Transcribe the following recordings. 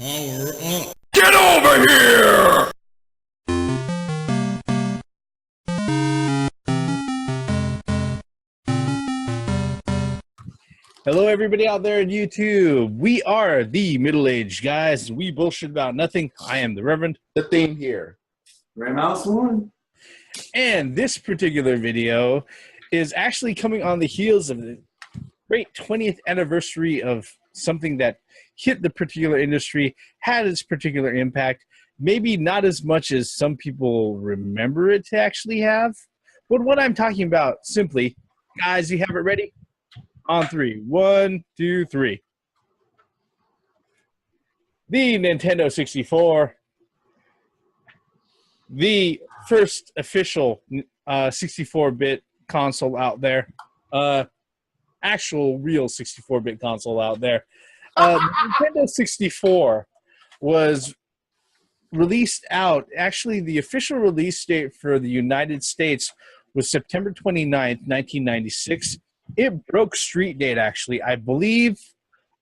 Power up. Get over here! Hello, everybody out there on YouTube. We are the middle-aged guys. We bullshit about nothing. I am the Reverend. The theme here. Mouse one. And this particular video is actually coming on the heels of the great 20th anniversary of something that hit the particular industry, had its particular impact. Maybe not as much as some people remember it to actually have. But what I'm talking about, simply, guys, you have it ready? On three. 1, 2, 3. The Nintendo 64. The first official 64-bit console out there. Actual real 64-bit console out there. Nintendo 64 was released out. Actually, the official release date for the United States was September 29th, 1996. It broke street date, actually. I believe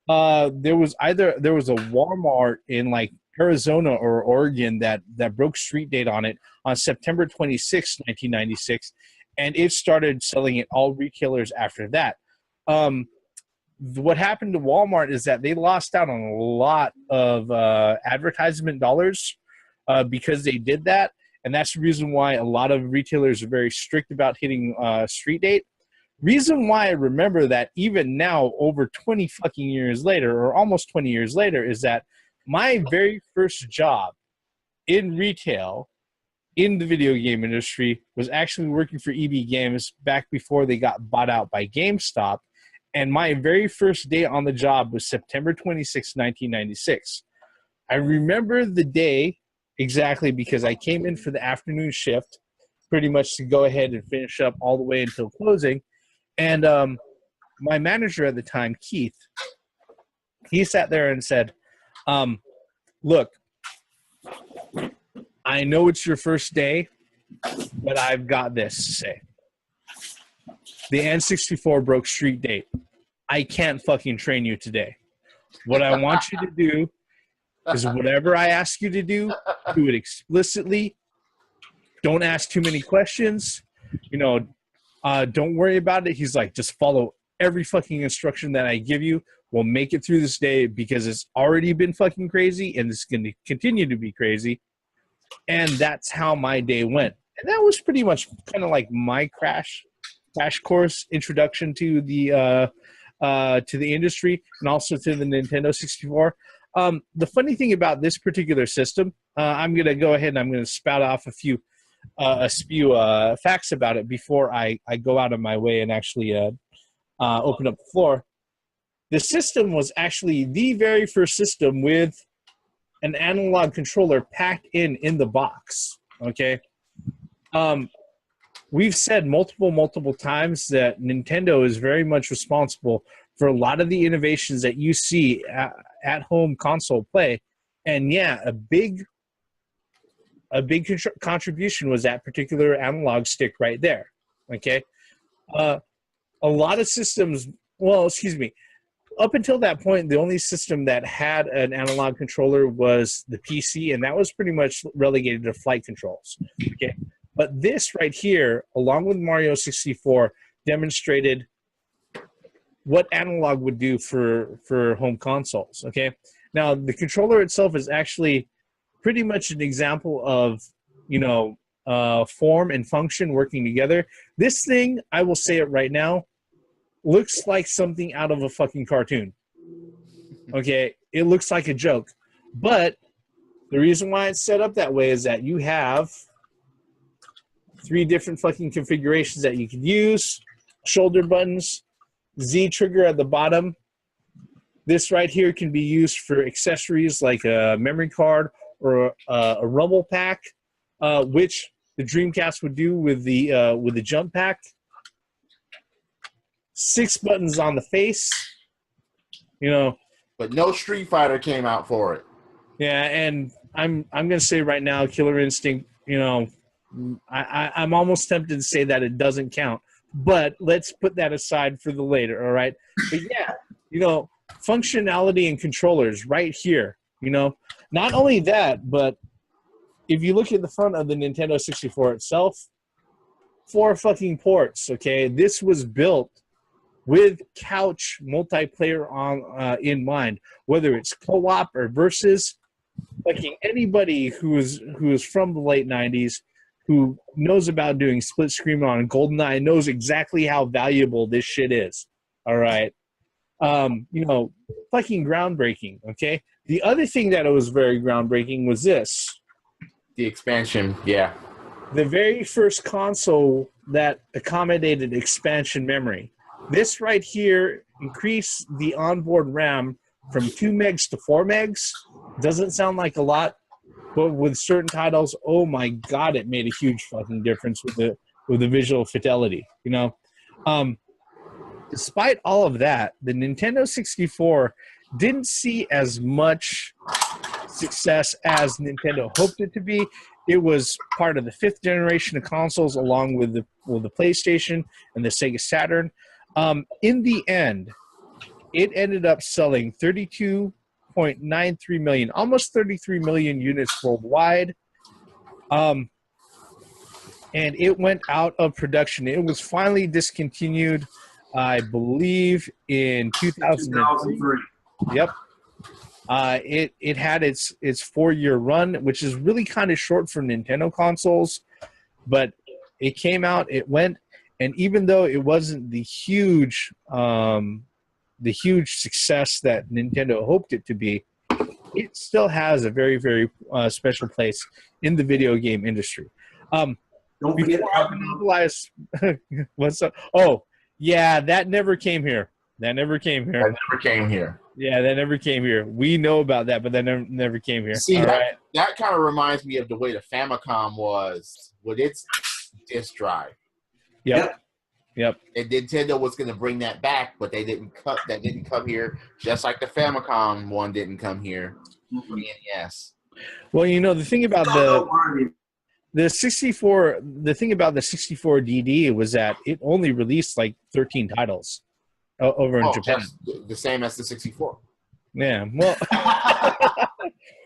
there was a Walmart in like Arizona or Oregon that broke street date on it on September 26th, 1996, and it started selling at all retailers after that. What happened to Walmart is that they lost out on a lot of advertisement dollars because they did that, and that's the reason why a lot of retailers are very strict about hitting street date. Reason why I remember that even now, over 20 fucking years later, or almost 20 years later, is that my very first job in retail in the video game industry was actually working for EB Games back before they got bought out by GameStop. And my very first day on the job was September 26, 1996. I remember the day exactly because I came in for the afternoon shift, pretty much to go ahead and finish up all the way until closing. And my manager at the time, Keith, he sat there and said, look, I know it's your first day, but I've got this to say. The N64 broke street date. I can't fucking train you today. What I want you to do is whatever I ask you to do it explicitly. Don't ask too many questions. Don't worry about it. He's like, just follow every fucking instruction that I give you. We'll make it through this day because it's already been fucking crazy and it's going to continue to be crazy. And that's how my day went. And that was pretty much kind of like my crash course introduction to the industry and also to the Nintendo 64. The funny thing about this particular system, I'm going to go ahead and I'm going to spout off a few facts about it before I go out of my way and actually open up the floor. The system was actually the very first system with an analog controller packed in the box. Okay. We've said multiple times that Nintendo is very much responsible for a lot of the innovations that you see at home console play. And yeah, a big contribution was that particular analog stick right there. Okay. A lot of systems, up until that point, the only system that had an analog controller was the PC, and that was pretty much relegated to flight controls. Okay. But this right here, along with Mario 64, demonstrated what analog would do for home consoles. Okay. Now, the controller itself is actually pretty much an example of, form and function working together. This thing, I will say it right now, looks like something out of a fucking cartoon. Okay, it looks like a joke. But the reason why it's set up that way is that you have 3 different fucking configurations that you can use. Shoulder buttons, Z trigger at the bottom. This right here can be used for accessories like a memory card or a rumble pack, which the Dreamcast would do with the jump pack. 6 buttons on the face, But no Street Fighter came out for it. Yeah, and I'm gonna say right now, Killer Instinct. I'm almost tempted to say that it doesn't count, but let's put that aside for the later. All right, but yeah, functionality and controllers right here You know, not only that, but if you look at the front of the Nintendo 64 itself, 4 fucking ports. Okay, this was built with couch multiplayer on in mind, whether it's co-op or versus. Fucking anybody who is from the late 90s who knows about doing split screen on GoldenEye knows exactly how valuable this shit is. All right. You know, fucking groundbreaking, okay? The other thing that was very groundbreaking was this. The expansion, yeah. The very first console that accommodated expansion memory. This right here increased the onboard RAM from 2 megs to 4 megs. Doesn't sound like a lot, but with certain titles, oh my god, it made a huge fucking difference with the visual fidelity, you know? Despite all of that, the Nintendo 64 didn't see as much success as Nintendo hoped it to be. It was part of the 5th generation of consoles, along with the PlayStation and the Sega Saturn. In the end, it ended up selling 32.93 million, almost 33 million units worldwide. And it went out of production. It was finally discontinued, I believe, in 2003. Yep. It had its 4-year run, which is really kind of short for Nintendo consoles, but it came out, it went, and even though it wasn't the huge success that Nintendo hoped it to be, it still has a very, very special place in the video game industry. Don't forget Before I monopolize, what's up? Oh, yeah, that never came here. That never came here. That never came here. Yeah, that never came here. We know about that, but that never came here. See, All that, right. that kind of reminds me of the way the Famicom was with its disk drive. Yep. And Nintendo was going to bring that back, but they didn't cut. That didn't come here, just like the Famicom one didn't come here. NES. Well, you know, the thing about the 64, the thing about the 64 DD was that it only released like 13 titles over in Japan. The same as the 64. Yeah, well,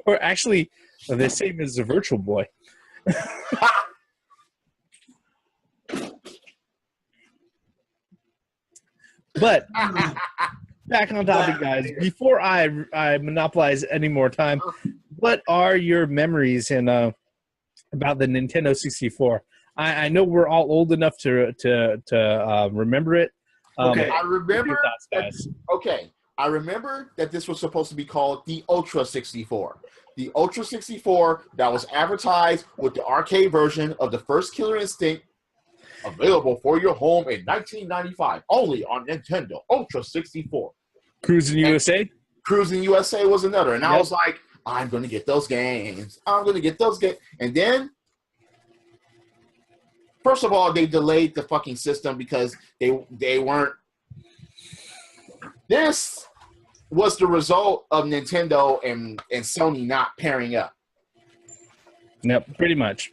or actually, the same as the Virtual Boy. But back on topic, guys. Before I monopolize any more time, what are your memories and about the Nintendo 64? I know we're all old enough to remember it. Okay, I remember. Thoughts, guys? Okay, I remember that this was supposed to be called the Ultra 64. The Ultra 64 that was advertised with the arcade version of the first Killer Instinct, available for your home in 1995, only on Nintendo Ultra 64. Cruising USA? Cruising USA was another, and I was like, I'm going to get those games. I'm going to get those games. And then, first of all, they delayed the fucking system because they weren't. This was the result of Nintendo and Sony not pairing up. Yep, pretty much.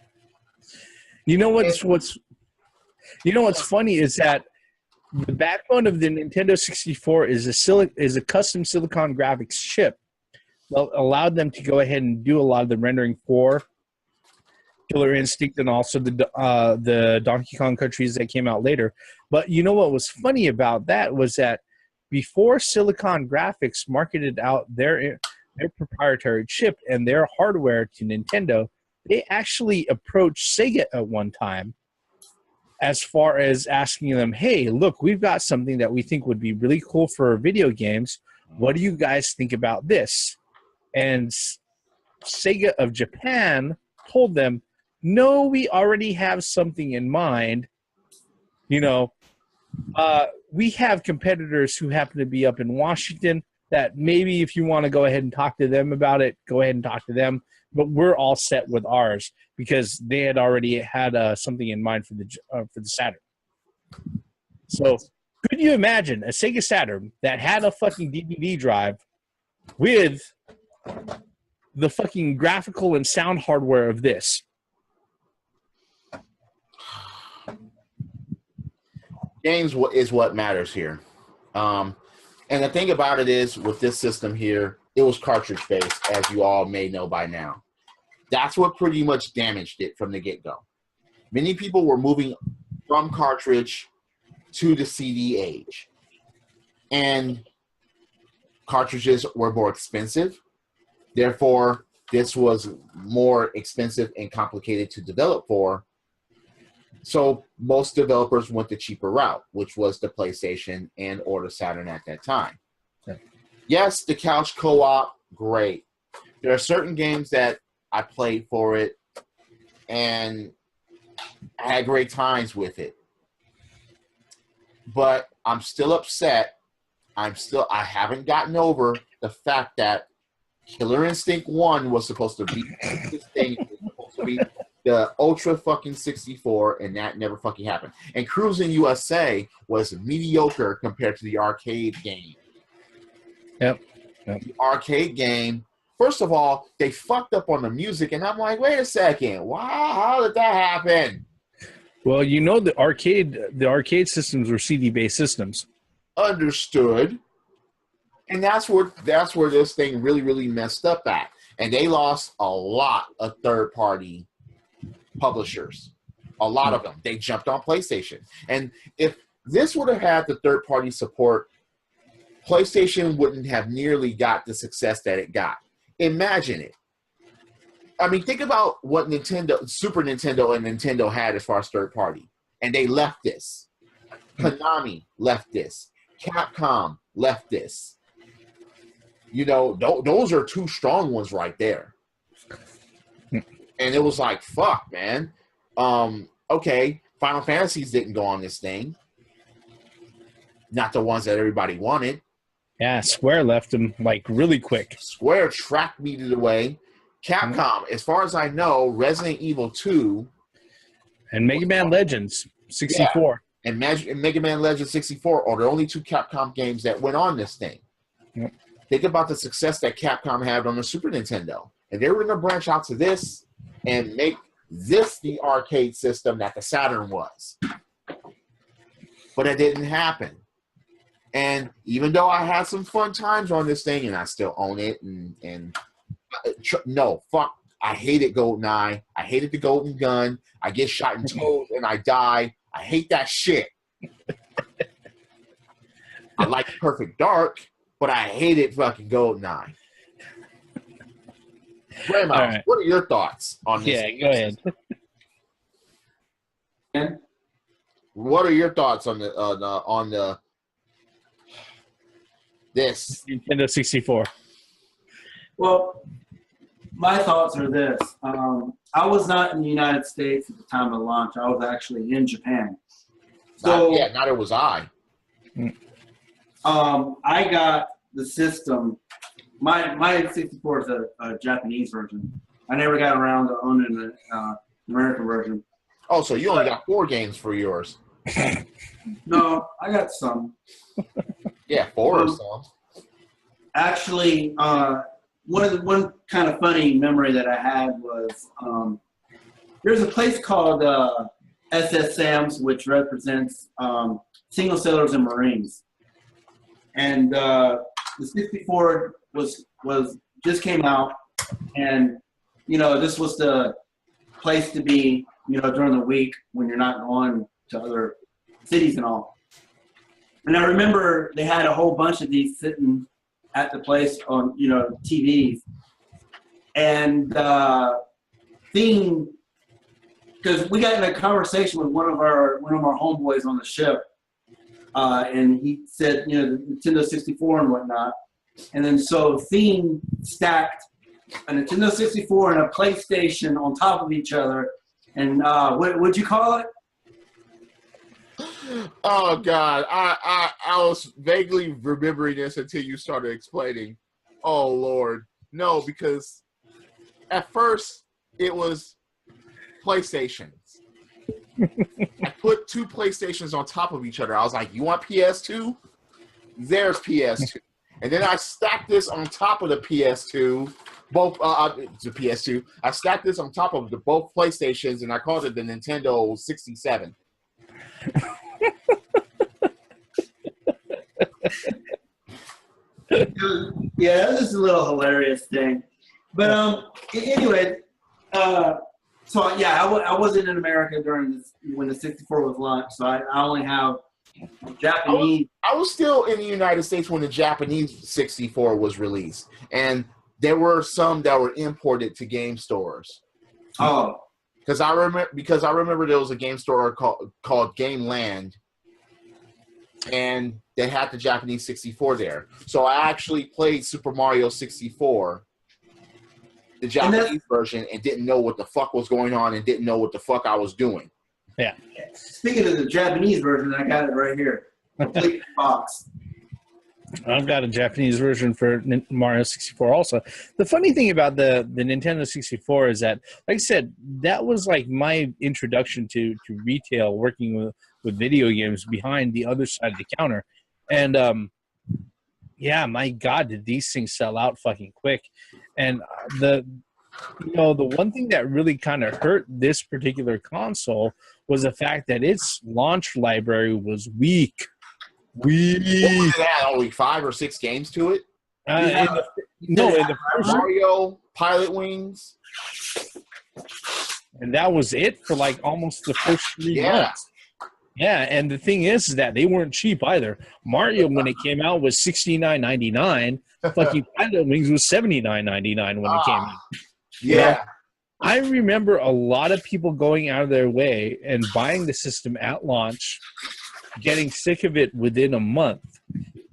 You know what's funny is that the backbone of the Nintendo 64 is a custom silicon graphics chip that allowed them to go ahead and do a lot of the rendering for Killer Instinct and also the Donkey Kong countries that came out later. But you know what was funny about that was that before Silicon Graphics marketed out their proprietary chip and their hardware to Nintendo, they actually approached Sega at one time as far as asking them, hey, look, we've got something that we think would be really cool for video games. What do you guys think about this? And Sega of Japan told them, no, we already have something in mind. You know, we have competitors who happen to be up in Washington that maybe if you want to go ahead and talk to them about it, go ahead and talk to them. But we're all set with ours because they had already had something in mind for the Saturn. So could you imagine a Sega Saturn that had a fucking DVD drive with the fucking graphical and sound hardware of this? Games is what matters here. And the thing about it is, with this system here, it was cartridge based, as you all may know by now. That's what pretty much damaged it from the get-go. Many people were moving from cartridge to the CD age. And cartridges were more expensive. Therefore, this was more expensive and complicated to develop for. So most developers went the cheaper route, which was the PlayStation and or the Saturn at that time. Yeah. Yes, the couch co-op, great. There are certain games that I played for it, and I had great times with it. But I'm still upset. I haven't gotten over the fact that Killer Instinct 1 was supposed to be this thing. It was supposed to be the Ultra fucking 64, and that never fucking happened. And Cruising USA was mediocre compared to the arcade game. Yep. The arcade game, first of all, they fucked up on the music, and I'm like, wait a second, wow, how did that happen? Well, you know, the arcade systems were CD-based systems. Understood. And that's where this thing really, really messed up at. And they lost a lot of third-party publishers. A lot of them. They jumped on PlayStation. And if this would have had the third-party support, PlayStation wouldn't have nearly got the success that it got. Imagine it. I mean, think about what Super Nintendo and Nintendo had as far as third-party. And they left this. Konami left this. Capcom left this. You know, those are two strong ones right there. And it was like, fuck, man. Okay, Final Fantasies didn't go on this thing. Not the ones that everybody wanted. Yeah, Square left them, like, really quick. Square tracked me away. Capcom, as far as I know, Resident Evil 2. And Mega Man Legends 64. Yeah, and Mega Man Legends 64 are the only two Capcom games that went on this thing. Yep. Think about the success that Capcom had on the Super Nintendo. And they were going to branch out to this and make this the arcade system that the Saturn was. But it didn't happen. And even though I had some fun times on this thing, and I still own it, no, fuck, I hated GoldenEye. I hated the Golden Gun. I get shot in toes and I die. I hate that shit. I like Perfect Dark, but I hated fucking GoldenEye. Grandma, right. What are your thoughts on this? Yeah, go ahead. What are your thoughts on this? Nintendo 64. Well, my thoughts are this. I was not in the United States at the time of launch. I was actually in Japan. So neither was I. I got the system. My 64 is a Japanese version. I never got around to owning an American version. Oh, so you only got 4 games for yours. No, I got some. Yeah, 4 or some. Actually, one kind of funny memory that I had was there's a place called SS Sam's, which represents single sailors and Marines. And the 64 was just came out, and this was the place to be, during the week when you're not going to other cities and all. And I remember they had a whole bunch of these sitting at the place on, TVs. And thing, because we got in a conversation with one of our homeboys on the ship, and he said, the Nintendo 64 and whatnot. And then so Theme stacked a Nintendo 64 and a PlayStation on top of each other. And what'd you call it? Oh God, I was vaguely remembering this until you started explaining. Oh Lord, no, because at first it was PlayStations. I put 2 PlayStations on top of each other. I was like, "You want PS2? There's PS2." And then I stacked this on top of the PS2, both the PS2. I stacked this on top of both PlayStations, and I called it the Nintendo 67. Yeah, that was a little hilarious thing. But anyway, so yeah, I wasn't in America during this when the 64 was launched, so I only have Japanese. I was still in the United States when the Japanese 64 was released, and there were some that were imported to game stores. Oh, because I remember there was a game store called Game Land, and they had the Japanese 64 there. So I actually played Super Mario 64, the Japanese version, and didn't know what the fuck was going on and didn't know what the fuck I was doing. Yeah. Speaking of the Japanese version, I got it right here. Complete box. I've got a Japanese version for Mario 64 also. The funny thing about the Nintendo 64 is that, like I said, that was like my introduction to retail, working with video games behind the other side of the counter. And, yeah, my God, did these things sell out fucking quick. And the one thing that really kind of hurt this particular console was the fact that its launch library was weak. What was it at? Only 5 or 6 games to it? In the first Mario, Pilot Wings. And that was it for like almost the first 3 months. Yeah, and the thing is that they weren't cheap either. Mario, when it came out, was $69.99. Fucking Pilot Wings was $79.99 when it came out. Yeah. I remember a lot of people going out of their way and buying the system at launch, getting sick of it within a month,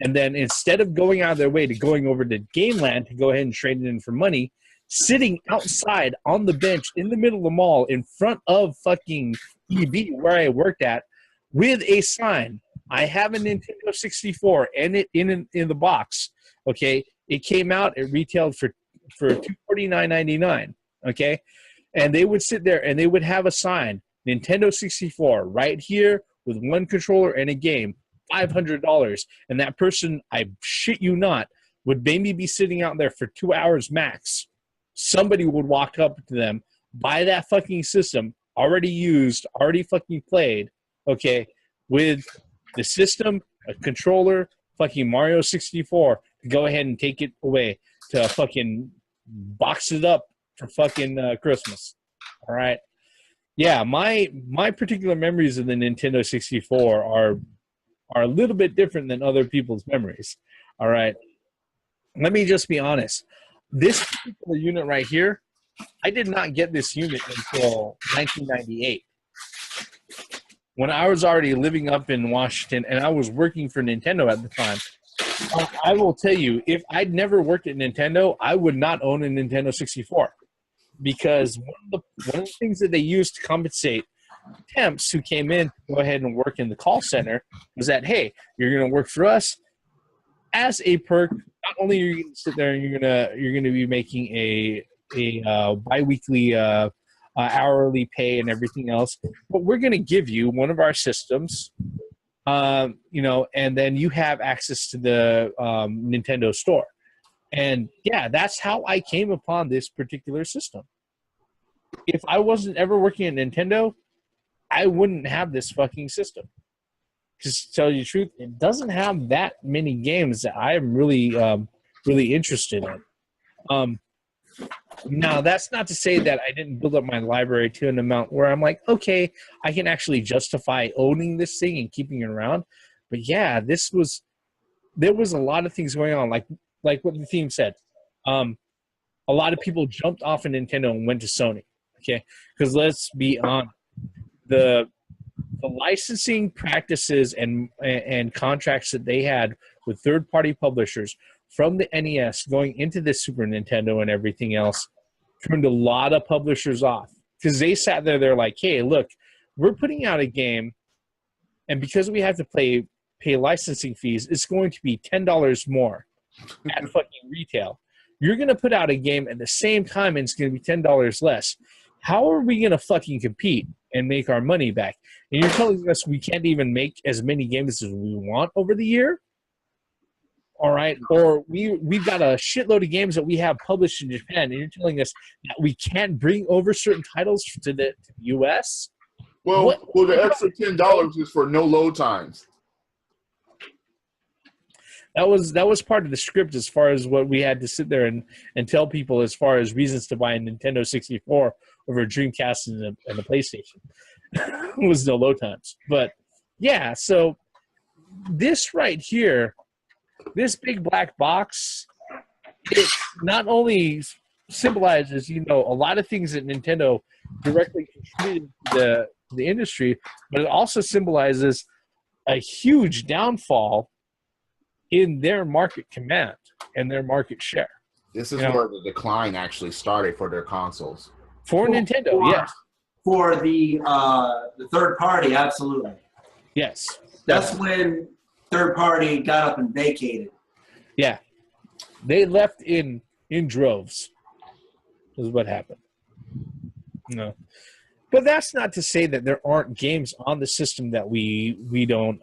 and then instead of going out of their way to going over to Gameland to go ahead and trade it in for money, sitting outside on the bench in the middle of the mall in front of fucking EB where I worked at with a sign. I have a Nintendo 64 and it in the box. Okay, it came out. It retailed for $249.99. Okay, and they would sit there and they would have a sign, Nintendo 64 right here with one controller and a game, $500. And that person, I shit you not, would maybe be sitting out there for 2 hours max. Somebody would walk up to them, buy that fucking system, already used, already fucking played, okay, with the system, a controller, fucking Mario 64, to go ahead and take it away to fucking box it up for fucking Christmas. All right. Yeah, my particular memories of the Nintendo 64 are a little bit different than other people's memories. All right. Let me just be honest. This particular unit right here, I did not get this unit until 1998. When I was already living up in Washington and I was working for Nintendo at the time. I will tell you, if I'd never worked at Nintendo, I would not own a Nintendo 64. Because one of the things that they used to compensate temps who came in to go ahead and work in the call center was that, hey, you're going to work for us as a perk. Not only are you going to sit there and you're going to be making a biweekly hourly pay and everything else, but we're going to give you one of our systems, and then you have access to the Nintendo store. And yeah, that's how I came upon this particular system. If I wasn't ever working at Nintendo, I wouldn't have this fucking system. Because to tell you the truth, it doesn't have that many games that I am really, really interested in. Now, that's not to say that I didn't build up my library to an amount where I'm like, okay, I can actually justify owning this thing and keeping it around. But yeah, there was a lot of things going on, like what the theme said. A lot of people jumped off of Nintendo and went to Sony. Okay, because let's be honest, the licensing practices and contracts that they had with third-party publishers from the NES going into the Super Nintendo and everything else turned a lot of publishers off because they sat there. They're like, "Hey, look, we're putting out a game, and because we have to pay licensing fees, it's going to be $10 more at fucking retail. You're going to put out a game at the same time, and it's going to be $10 less. How are we going to fucking compete and make our money back? And you're telling us we can't even make as many games as we want over the year? All right. Or we've got a shitload of games that we have published in Japan, and you're telling us that we can't bring over certain titles to the U.S.? Well, the extra $10 is for no load times. That was part of the script as far as what we had to sit there and tell people as far as reasons to buy a Nintendo 64 over a Dreamcast and a PlayStation. It was no load times. But, yeah, so this right here, this big black box, it not only symbolizes, a lot of things that Nintendo directly contributed to the industry, but it also symbolizes a huge downfall in their market command and their market share. This is where the decline actually started for their consoles. For Nintendo, yes. For the third party, absolutely. Yes. That's when third party got up and vacated. Yeah. They left in droves, is what happened. No. But that's not to say that there aren't games on the system that we don't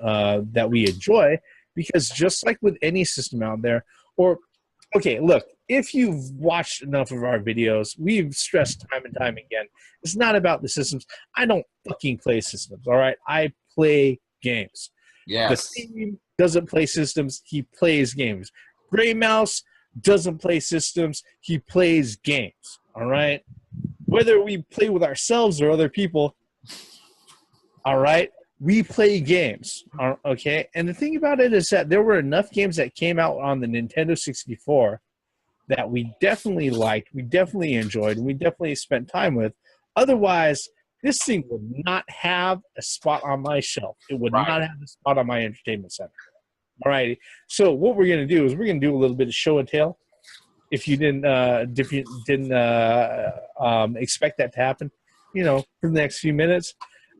that we enjoy, because just like with any system out there, look, if you've watched enough of our videos, we've stressed time and time again, it's not about the systems. I don't fucking play systems, all right? I play games. Yes. The team doesn't play systems, he plays games. Gray Mouse doesn't play systems, he plays games, all right? Whether we play with ourselves or other people, all right, we play games, okay? And the thing about it is that there were enough games that came out on the Nintendo 64 that we definitely liked, we definitely enjoyed, and we definitely spent time with. Otherwise, this thing would not have a spot on my shelf. It would not have a spot on my entertainment center. All righty. So what we're going to do is we're going to do a little bit of show and tell. If you didn't expect that to happen, for the next few minutes.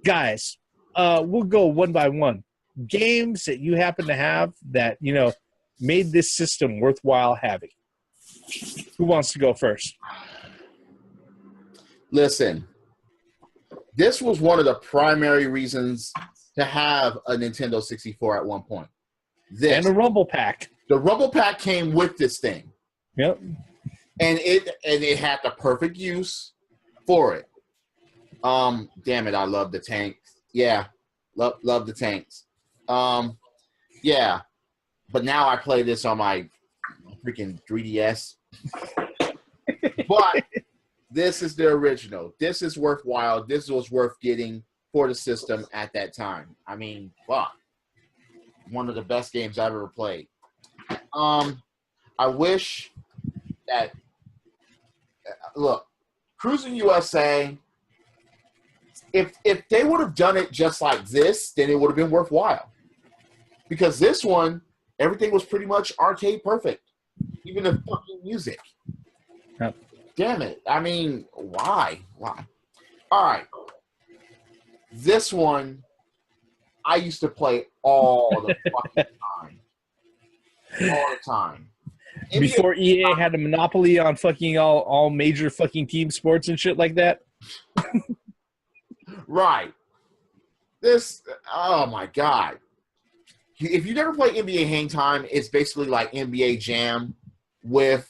Guys, we'll go one by one. Games that you happen to have that, made this system worthwhile having. Who wants to go first? Listen, this was one of the primary reasons to have a Nintendo 64 at one point. And a Rumble Pack. The Rumble Pack came with this thing. Yep. And it had the perfect use for it. Damn it, I love the tanks. Yeah. Love the tanks. Yeah. But now I play this on my freaking 3DS. But this is the original. This is worthwhile. This was worth getting for the system at that time. I mean, fuck. One of the best games I've ever played. I wish that, look, Cruising USA, if they would have done it just like this, then it would have been worthwhile. Because this one, everything was pretty much arcade perfect. Even the fucking music. Yep. Damn it. I mean, why? Why? All right. This one, I used to play all the fucking time. All the time. Before EA had a monopoly on fucking all major fucking team sports and shit like that. Right. Oh my God. If you never play NBA Hang Time, it's basically like NBA Jam with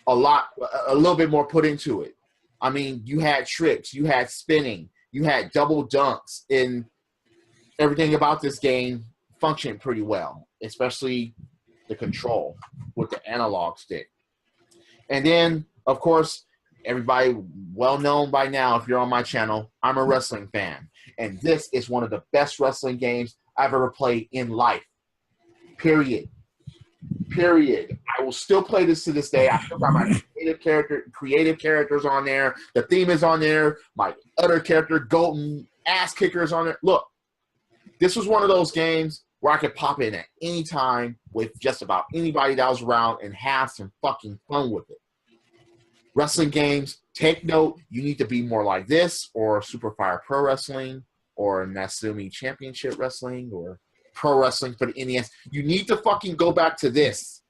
a little bit more put into it. I mean, you had tricks, you had spinning, you had double dunks, and everything about this game functioned pretty well, especially the control with the analog stick. And then, of course, everybody well known by now, if you're on my channel, I'm a wrestling fan. And this is one of the best wrestling games I've ever played in life. Period. I will still play this to this day. I still got my creative characters on there. The theme is on there. My other character, Golden Ass Kicker, is on there. Look, this was one of those games where I could pop in at any time with just about anybody that was around and have some fucking fun with it. Wrestling games, take note, you need to be more like this, or Super Fire Pro Wrestling, or Nasumi Championship Wrestling, or Pro Wrestling for the NES. You need to fucking go back to this,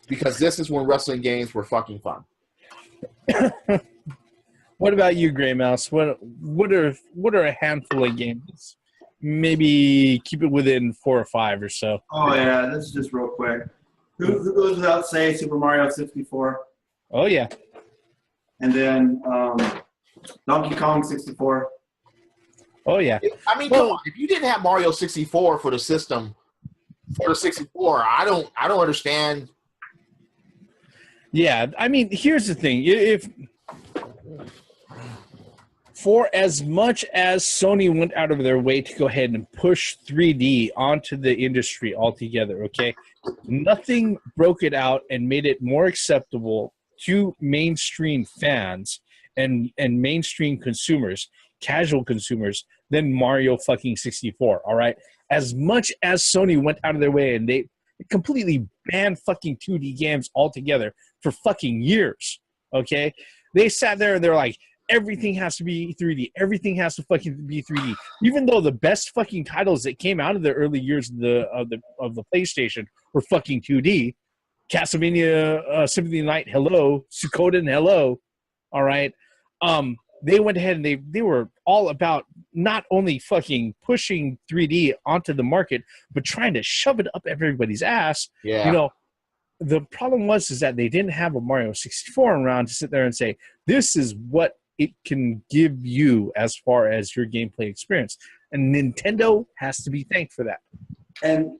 because this is when wrestling games were fucking fun. What about you, Gray Mouse? What are a handful of games? Maybe keep it within 4 or 5 or so. Oh yeah, this is just real quick. Who goes without saying Super Mario 64? Oh yeah. And then Donkey Kong 64. Oh yeah. I mean, come on. If you didn't have Mario 64 for the system, for the 64. I don't understand. Yeah, I mean, here's the thing. If for as much as Sony went out of their way to go ahead and push 3D onto the industry altogether, okay, nothing broke it out and made it more acceptable to mainstream fans and mainstream consumers, casual consumers, than Mario fucking 64, all right? As much as Sony went out of their way and they completely banned fucking 2D games altogether for fucking years, okay? They sat there and they're like, everything has to be 3D. Everything has to fucking be 3D. Even though the best fucking titles that came out of the early years of the PlayStation were fucking 2D. Castlevania Symphony of the Night, hello. Suikoden, hello. All right. They went ahead and they were all about not only fucking pushing 3D onto the market, but trying to shove it up everybody's ass. Yeah. You know, the problem was that they didn't have a Mario 64 around to sit there and say, this is what it can give you as far as your gameplay experience. And Nintendo has to be thanked for that. And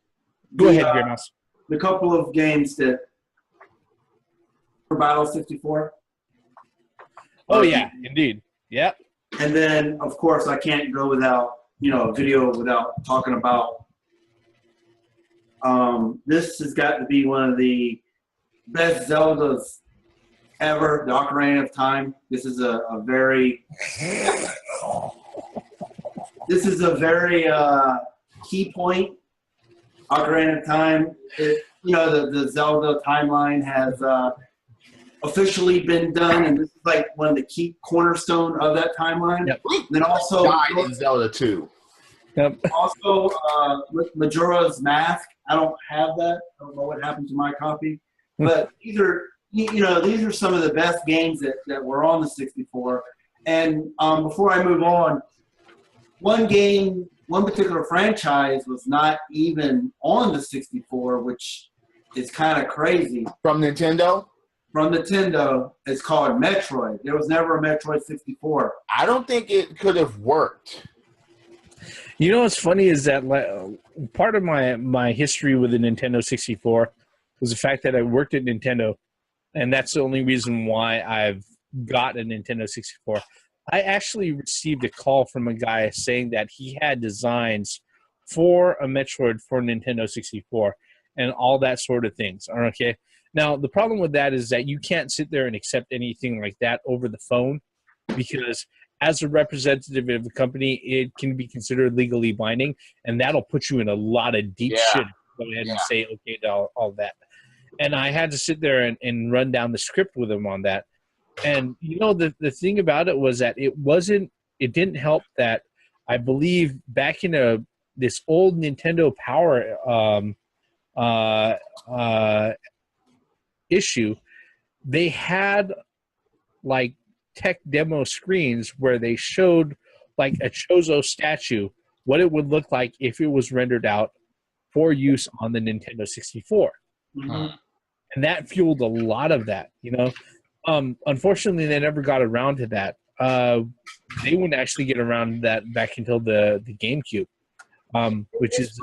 Go ahead, Grimhouse. The couple of games that for Battle 64. Oh, yeah, indeed. Yep. And then, of course, I can't go without, video without talking about this has got to be one of the best Zeldas ever, the Ocarina of Time. This is a very key point. Ocarina of Time, the Zelda timeline has officially been done, and this is like one of the key cornerstone of that timeline. Yep. And then also Died in Zelda 2. Yep. Also, Majora's Mask. I don't have that. I don't know what happened to my copy. But these are some of the best games that were on the 64. And before I move on, one particular franchise was not even on the 64, which is kind of crazy. From Nintendo? From Nintendo, it's called Metroid. There was never a Metroid 64. I don't think it could have worked. You know what's funny is that part of my history with the Nintendo 64 was the fact that I worked at Nintendo, and that's the only reason why I've got a Nintendo 64. I actually received a call from a guy saying that he had designs for a Metroid for Nintendo 64 and all that sort of things. Okay. Now, the problem with that is that you can't sit there and accept anything like that over the phone because as a representative of the company, it can be considered legally binding, and that'll put you in a lot of deep shit. Go ahead and say okay to all that. And I had to sit there and run down the script with him on that. And, the thing about it was that it didn't help that I believe back in this old Nintendo Power issue, they had like tech demo screens where they showed like a Chozo statue, what it would look like if it was rendered out for use on the Nintendo 64. Mm-hmm. And that fueled a lot of that, Unfortunately, they never got around to that. They wouldn't actually get around to that back until the GameCube, which is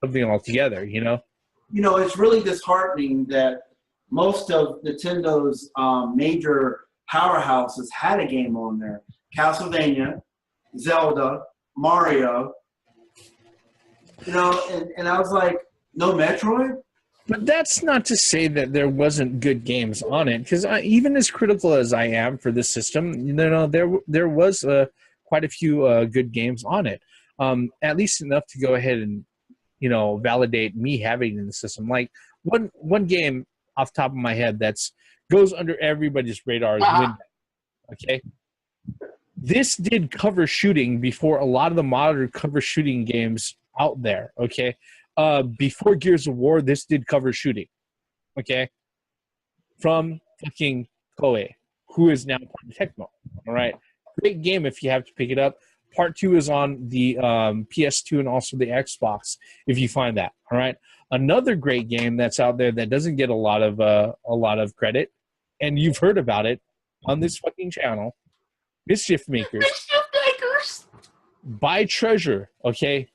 something altogether, It's really disheartening that most of Nintendo's major powerhouses had a game on there. Castlevania, Zelda, Mario, and I was like, no Metroid? But that's not to say that there wasn't good games on it, because even as critical as I am for this system, there was quite a few good games on it, at least enough to go ahead and validate me having it in the system. Like one game off the top of my head that's goes under everybody's radar is Windows. Okay, this did cover shooting before a lot of the modern cover shooting games out there. Okay. Before Gears of War, this did cover shooting, okay, from fucking Koei, who is now part of Tecmo, all right? Great game if you have to pick it up. Part 2 is on the PS2 and also the Xbox, if you find that, all right? Another great game that's out there that doesn't get a lot of credit, and you've heard about it on this fucking channel, Mischief Makers. Buy Treasure, okay?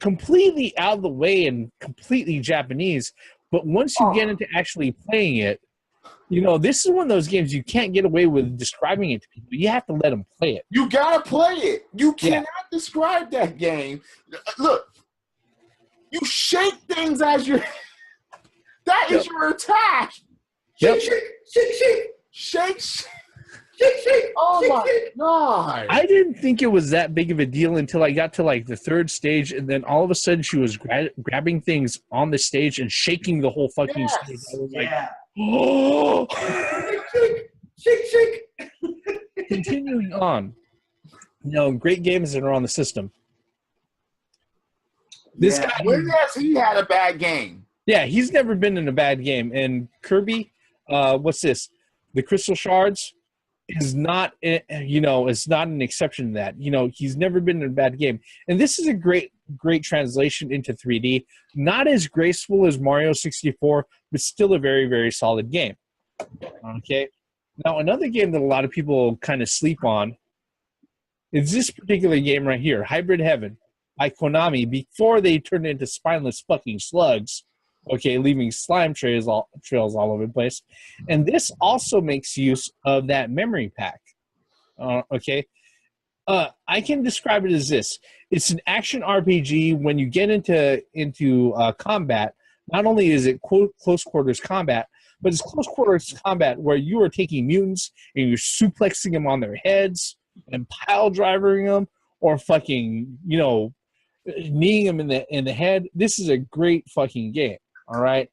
completely out of the way and completely Japanese. But once you get into actually playing it, you know, this is one of those games you can't get away with describing it to people. You have to let them play it. You gotta play it. You cannot describe that game. Look, you shake things as you're. That is your attack. Yep. Shake. Oh my God. I didn't think it was that big of a deal until I got to like the third stage, and then all of a sudden she was grabbing things on the stage and shaking the whole fucking stage. I was like, oh. Shake. Continuing on, you know, great games that are on the system. This guy, when has he had a bad game? Yeah, he's never been in a bad game. And Kirby, what's this? The Crystal Shards is not, you know, it's not an exception to that. You know, he's never been in a bad game. And this is a great translation into 3D. Not as graceful as Mario 64, but still a very, very solid game. Okay. Now, another game that a lot of people kind of sleep on is this particular game right here, Hybrid Heaven by Konami, before they turned into spineless fucking slugs. Okay, leaving slime trails all over the place. And this also makes use of that memory pack. Okay. I can describe it as this. It's an action RPG. When you get into combat, not only is it close quarters combat, but it's close quarters combat where you are taking mutants and you're suplexing them on their heads and pile driving them or fucking, you know, kneeing them in the head. This is a great fucking game. All right.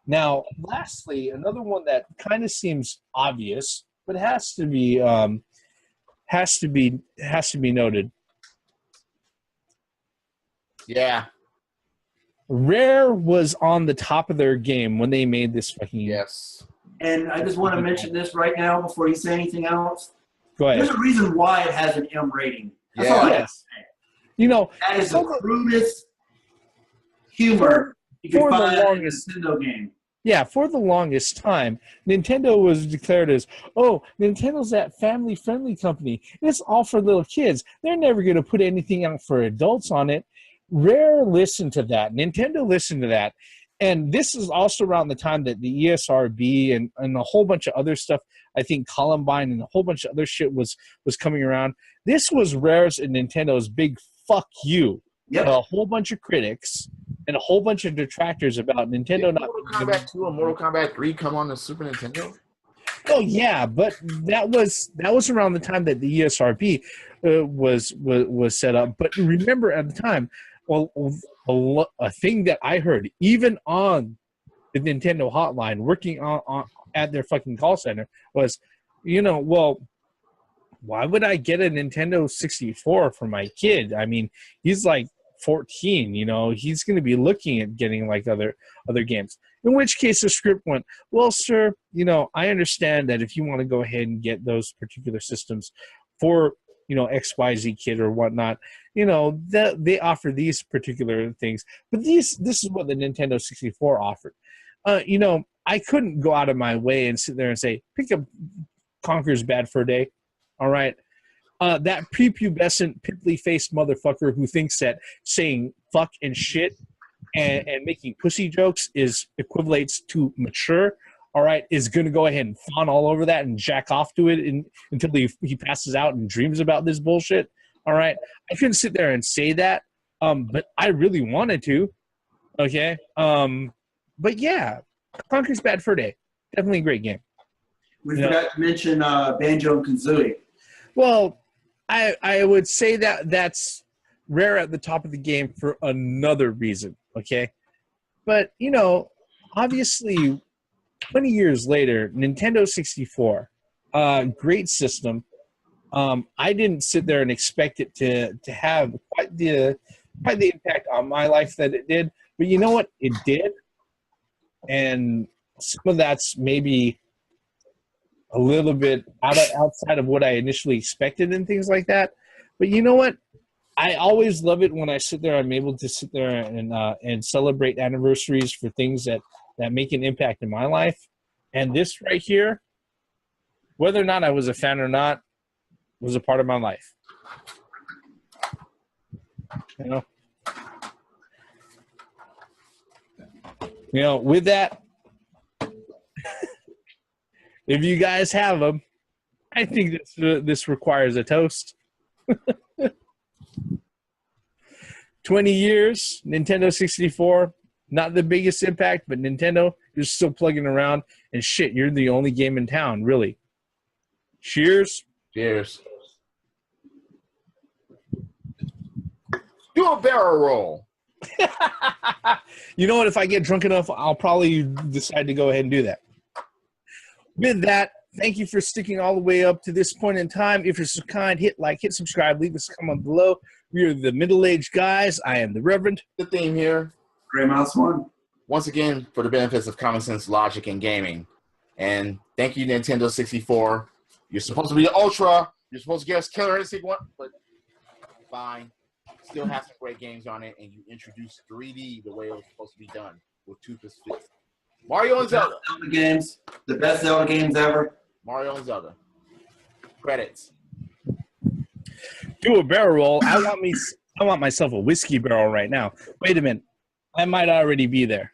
Now, lastly, another one that kind of seems obvious, but has to be noted. Yeah. Rare was on the top of their game when they made this fucking game. Yes. And I just want to mention this right now before you say anything else. Go ahead. There's a reason why it has an M rating. That's all I have to say. You know, that is the crudest humor you can find in a Nintendo game. Yeah, for the longest time, Nintendo was declared as, oh, Nintendo's that family-friendly company. It's all for little kids. They're never going to put anything out for adults on it. Rare listened to that. Nintendo listened to that. And this is also around the time that the ESRB and a whole bunch of other stuff, I think Columbine and a whole bunch of other shit was coming around. This was Rare's and Nintendo's big fuck you. Yep. A whole bunch of critics and a whole bunch of detractors about Nintendo not. Mortal Kombat 2 and Mortal Kombat 3 come on the Super Nintendo? Oh yeah, but that was around the time that the ESRB was set up. But remember at the time, well, a thing that I heard even on the Nintendo hotline, working on at their fucking call center, was, you know, well, why would I get a Nintendo 64 for my kid? I mean, he's like 14, you know, he's going to be looking at getting like other games. In which case the script went, well, sir, you know, I understand that if you want to go ahead and get those particular systems for, you know, XYZ kid or whatnot, you know, they offer these particular things. But this is what the Nintendo 64 offered. You know, I couldn't go out of my way and sit there and say, pick up Conker's Bad Fur Day. All right. That prepubescent, pimply-faced motherfucker who thinks that saying fuck and shit and making pussy jokes equivalates to mature, all right, is going to go ahead and fawn all over that and jack off to it until he passes out and dreams about this bullshit, all right? I couldn't sit there and say that, but I really wanted to, okay? But yeah, Conker's Bad Fur Day, definitely a great game. We forgot to mention Banjo and Kazooie. Well, I would say that's Rare at the top of the game for another reason, okay? But, you know, obviously, 20 years later, Nintendo 64, great system. I didn't sit there and expect it to have quite the impact on my life that it did. But you know what? It did. And some of that's maybe a little bit outside of what I initially expected and things like that. But you know what? I always love it when I sit there. I'm able to sit there and celebrate anniversaries for things that make an impact in my life. And this right here, whether or not I was a fan or not, was a part of my life. You know? You know, with that, if you guys have them, I think this requires a toast. 20 years, Nintendo 64, not the biggest impact, but Nintendo, you're still plugging around, and shit, you're the only game in town, really. Cheers. Cheers. Do a barrel roll. You know what? If I get drunk enough, I'll probably decide to go ahead and do that. With that, thank you for sticking all the way up to this point in time. If you're so kind, hit like, hit subscribe, leave us a comment below. We are the middle-aged guys. I am the Reverend. The theme here. Gray Mouse 1. Once again, for the benefits of common sense, logic, and gaming. And thank you, Nintendo 64. You're supposed to be the Ultra. You're supposed to give us Killer Instinct 1, but fine. Still have some great games on it, and you introduced 3D the way it was supposed to be done with toothless fits. Mario and Zelda. Zelda games. The best Zelda games ever. Mario and Zelda. Credits. Do a barrel roll. I want myself a whiskey barrel right now. Wait a minute. I might already be there.